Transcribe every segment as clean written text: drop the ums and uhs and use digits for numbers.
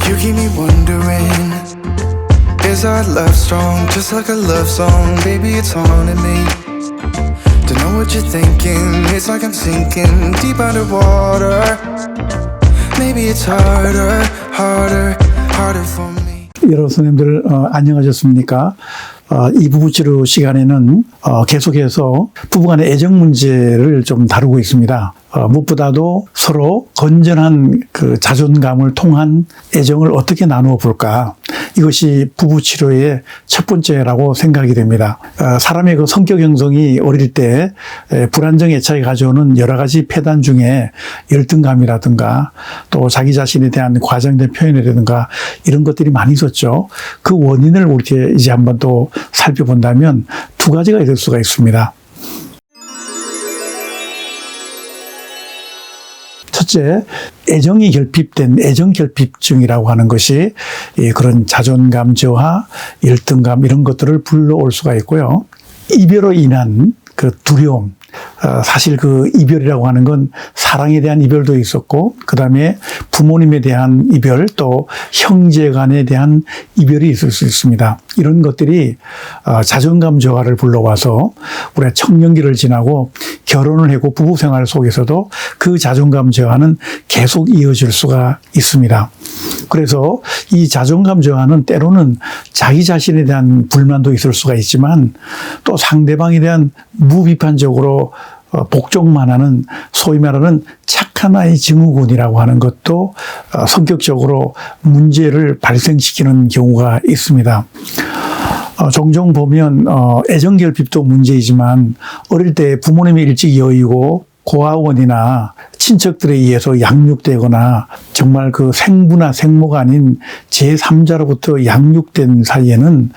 You keep me wondering, is our love strong? Just like a love song, baby, it's haunting me. Don't know what you're thinking, it's like I'm sinking deep underwater. Maybe it's harder for me. 여러분 선생님들 안녕하셨습니까? 이 부부치료 시간에는 계속해서 부부간의 애정 문제를 좀 다루고 있습니다. 무엇보다도 서로 건전한 그 자존감을 통한 애정을 어떻게 나누어 볼까? 이것이 부부치료의 첫 번째라고 생각이 됩니다. 사람의 그 성격 형성이 어릴 때 불안정 애착이 가져오는 여러 가지 폐단 중에 열등감이라든가 또 자기 자신에 대한 과장된 표현이라든가 이런 것들이 많이 있었죠. 그 원인을 우리 이제 한번 또 살펴본다면 두 가지가 있을 수가 있습니다. 첫째, 애정이 결핍된 애정결핍증이라고 하는 것이 그런 자존감 저하, 열등감 이런 것들을 불러올 수가 있고요. 이별로 인한 그 두려움, 사실 그 이별이라고 하는 건 사랑에 대한 이별도 있었고 그 다음에 부모님에 대한 이별 또 형제 간에 대한 이별이 있을 수 있습니다. 이런 것들이 자존감 저하를 불러와서 우리가 청년기를 지나고 결혼을 하고 부부 생활 속에서도 그 자존감 저하는 계속 이어질 수가 있습니다. 그래서 이 자존감 저하는 때로는 자기 자신에 대한 불만도 있을 수가 있지만 또 상대방에 대한 무비판적으로 복종만 하는 소위 말하는 착한 아이 증후군이라고 하는 것도 성격적으로 문제를 발생시키는 경우가 있습니다. 종종 보면 애정결핍도 문제이지만 어릴 때 부모님이 일찍 여의고 고아원이나 친척들에 의해서 양육되거나 정말 그 생부나 생모가 아닌 제3자로부터 양육된 사이에는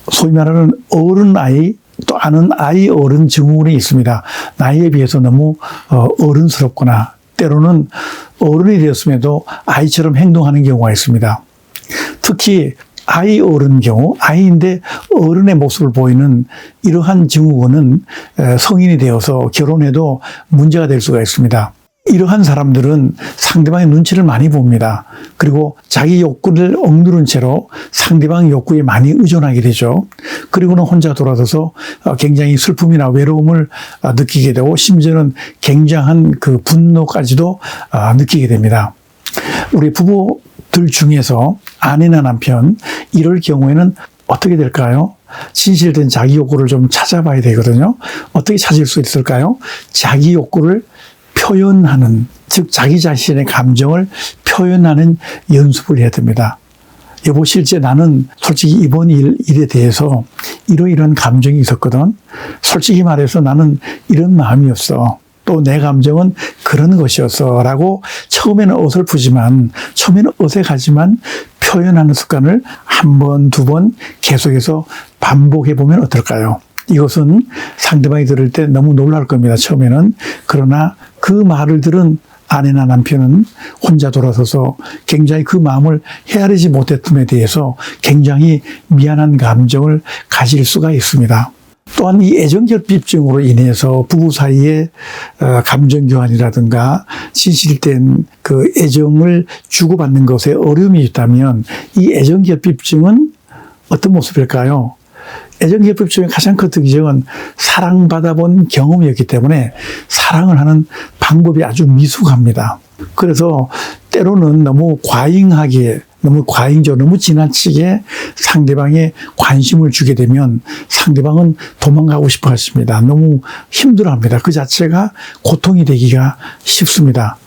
소위 말하는 어른 아이 또 아는 아이 어른 증후군이 있습니다. 나이에 비해서 너무 어른스럽거나 때로는 어른이 되었음에도 아이처럼 행동하는 경우가 있습니다. 특히 아이 어른 경우, 아이인데 어른의 모습을 보이는 이러한 증후군은 성인이 되어서 결혼해도 문제가 될 수가 있습니다. 이러한 사람들은 상대방의 눈치를 많이 봅니다. 그리고 자기 욕구를 억누른 채로 상대방의 욕구에 많이 의존하게 되죠. 그리고는 혼자 돌아서서 굉장히 슬픔이나 외로움을 느끼게 되고 심지어는 굉장한 그 분노까지도 느끼게 됩니다. 우리 부부들 중에서 아내나 남편 이럴 경우에는 어떻게 될까요? 진실된 자기 욕구를 좀 찾아봐야 되거든요. 어떻게 찾을 수 있을까요? 자기 욕구를 표현하는, 즉 자기 자신의 감정을 표현하는 연습을 해야 됩니다. 여보, 실제 나는 솔직히 이번 일에 대해서 이러이러한 감정이 있었거든. 솔직히 말해서 나는 이런 마음이었어. 또 내 감정은 그런 것이었어. 라고 처음에는 어설프지만, 처음에는 어색하지만 표현하는 습관을 한 번, 두 번 계속해서 반복해 보면 어떨까요? 이것은 상대방이 들을 때 너무 놀랄 겁니다. 처음에는. 그러나 그 말을 들은 아내나 남편은 혼자 돌아서서 굉장히 그 마음을 헤아리지 못했음에 대해서 굉장히 미안한 감정을 가질 수가 있습니다. 또한 이 애정결핍증으로 인해서 부부 사이에 감정교환이라든가 진실된 그 애정을 주고받는 것에 어려움이 있다면 이 애정결핍증은 어떤 모습일까요? 애정결핍증의 가장 큰 특징은 사랑받아본 경험이었기 때문에 사랑을 하는 방법이 아주 미숙합니다. 그래서 때로는 너무 과잉하게, 너무 지나치게 상대방에 관심을 주게 되면 상대방은 도망가고 싶어 하십니다. 너무 힘들어합니다. 그 자체가 고통이 되기가 쉽습니다.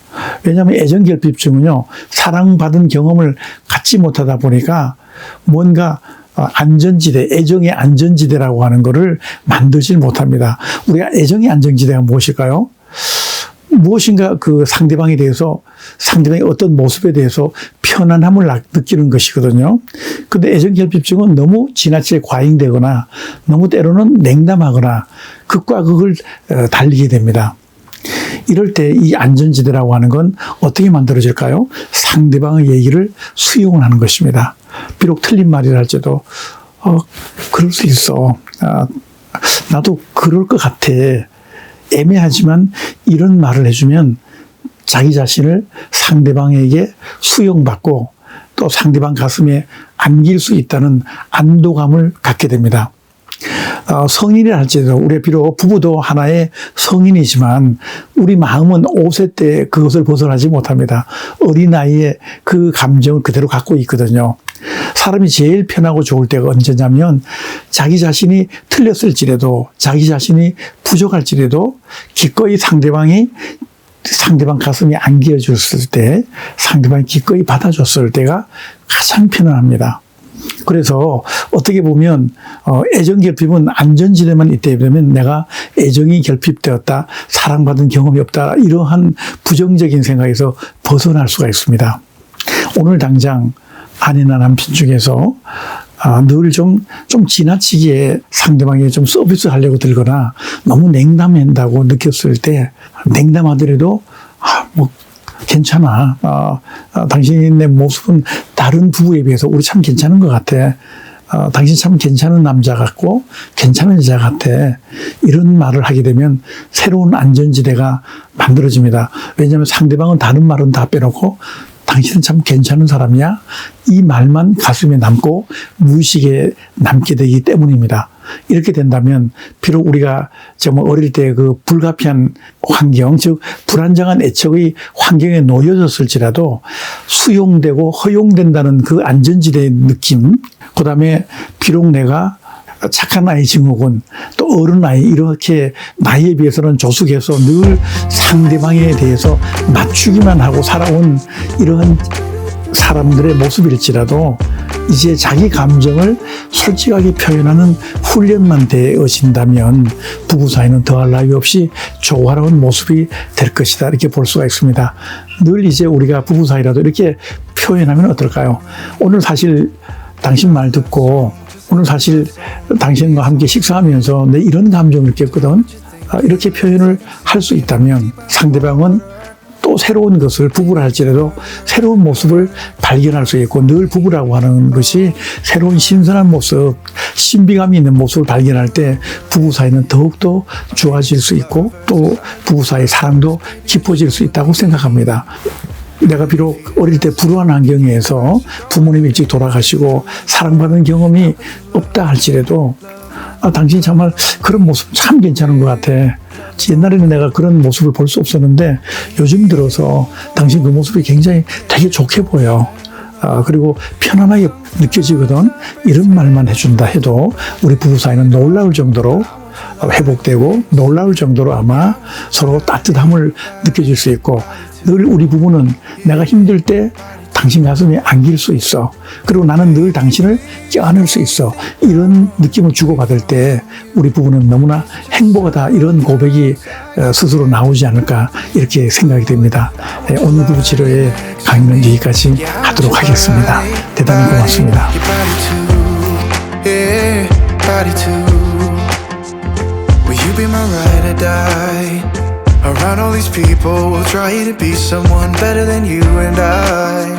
왜냐하면 애정결핍증은요, 사랑받은 경험을 갖지 못하다 보니까 뭔가 안전지대, 애정의 안전지대라고 하는 것을 만들지 못합니다. 우리가 애정의 안전지대가 무엇일까요? 무엇인가 그 상대방에 대해서, 상대방의 어떤 모습에 대해서 편안함을 느끼는 것이거든요. 근데 애정결핍증은 너무 지나치게 과잉되거나 너무 때로는 냉담하거나 극과 극을 달리게 됩니다. 이럴 때 이 안전지대라고 하는 건 어떻게 만들어질까요? 상대방의 얘기를 수용을 하는 것입니다. 비록 틀린 말이라 할지라도 그럴 수 있어. 나도 그럴 것 같아. 애매하지만 이런 말을 해주면 자기 자신을 상대방에게 수용받고 또 또 상대방 가슴에 안길 수 있다는 안도감을 갖게 됩니다. 성인이라 할지라도 우리 비록 부부도 하나의 성인이지만 우리 마음은 5세 때 그것을 벗어나지 못합니다. 어린아이의 그 감정을 그대로 갖고 있거든요. 사람이 제일 편하고 좋을 때가 언제냐면 자기 자신이 틀렸을지라도 자기 자신이 부족할지라도 기꺼이 상대방 가슴이 안겨줬을 때 상대방이 기꺼이 받아줬을 때가 가장 편안합니다. 그래서 어떻게 보면 애정 결핍은 안전지대만 있다 보면 내가 애정이 결핍되었다, 사랑받은 경험이 없다 이러한 부정적인 생각에서 벗어날 수가 있습니다. 오늘 당장 아내나 남편 중에서 늘 좀 지나치게 상대방에게 좀 서비스 하려고 들거나 너무 냉담한다고 느꼈을 때 냉담하더라도 뭐 괜찮아. 당신의 모습은 다른 부부에 비해서 우리 참 괜찮은 것 같아. 당신 참 괜찮은 남자 같고 괜찮은 여자 같아. 이런 말을 하게 되면 새로운 안전지대가 만들어집니다. 왜냐하면 상대방은 다른 말은 다 빼놓고 당신은 참 괜찮은 사람이야. 이 말만 가슴에 남고 무의식에 남게 되기 때문입니다. 이렇게 된다면 비록 우리가 정말 어릴 때 그 불가피한 환경, 즉 불안정한 애착의 환경에 놓여졌을지라도 수용되고 허용된다는 그 안전지대의 느낌, 그 다음에 비록 내가 착한 아이 증후군, 또 어른 아이 이렇게 나이에 비해서는 조숙해서 늘 상대방에 대해서 맞추기만 하고 살아온 이러한 사람들의 모습일지라도 이제 자기 감정을 솔직하게 표현하는 훈련만 되어진다면 부부 사이는 더할 나위 없이 조화로운 모습이 될 것이다 이렇게 볼 수가 있습니다. 늘 이제 우리가 부부 사이라도 이렇게 표현하면 어떨까요? 오늘 사실 당신 말 듣고 오늘 사실 당신과 함께 식사하면서 내 이런 감정을 느꼈거든. 이렇게 표현을 할 수 있다면 상대방은 또 새로운 것을 부부라 할지라도 새로운 모습을 발견할 수 있고 늘 부부라고 하는 것이 새로운 신선한 모습, 신비감이 있는 모습을 발견할 때 부부 사이는 더욱더 좋아질 수 있고 또 부부 사이 사랑도 깊어질 수 있다고 생각합니다. 내가 비록 어릴 때 불우한 환경에서 부모님이 일찍 돌아가시고 사랑받은 경험이 없다 할지라도 당신 정말 그런 모습 참 괜찮은 것 같아. 옛날에는 내가 그런 모습을 볼 수 없었는데 요즘 들어서 당신 그 모습이 굉장히 되게 좋게 보여. 그리고 편안하게 느껴지거든. 이런 말만 해준다 해도 우리 부부 사이는 놀라울 정도로 회복되고 놀라울 정도로 아마 서로 따뜻함을 느껴질 수 있고 늘 우리 부부는 내가 힘들 때 당신 가슴에 안길 수 있어. 그리고 나는 늘 당신을 껴안을 수 있어. 이런 느낌을 주고받을 때 우리 부부는 너무나 행복하다. 이런 고백이 스스로 나오지 않을까 이렇게 생각이 됩니다. 오늘 부부 치료의 강의는 여기까지 하도록 하겠습니다. 대단히 고맙습니다. Around all these people, trying to be someone better than you and I.